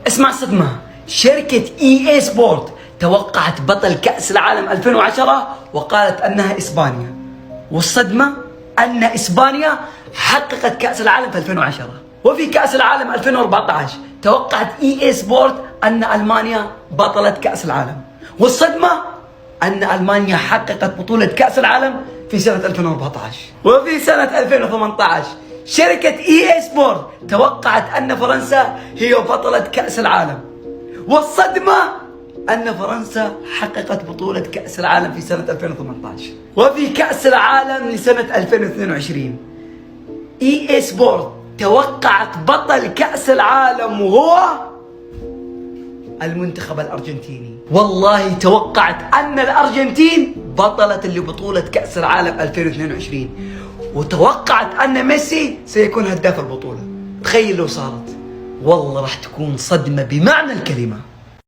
اسمع صدمة. شركة EA سبورت توقعت بطل كأس العالم 2010 وقالت أنها إسبانيا، والصدمة أن إسبانيا حققت كأس العالم في 2010. وفي كأس العالم 2014 توقعت EA سبورت أن ألمانيا بطلة كأس العالم، والصدمة أن ألمانيا حققت بطولة كأس العالم في سنة 2014. وفي سنة 2018 شركة EA سبورت توقعت أن فرنسا هي بطلة كأس العالم، والصدمة أن فرنسا حققت بطولة كأس العالم في سنة 2018. وفي كأس العالم لسنة 2022 EA سبورت توقعت بطل كأس العالم وهو المنتخب الأرجنتيني. والله توقعت أن الأرجنتين بطلة لبطولة كأس العالم 2022، وتوقعت أن ميسي سيكون هداف البطولة. تخيل لو صارت، والله راح تكون صدمة بمعنى الكلمة.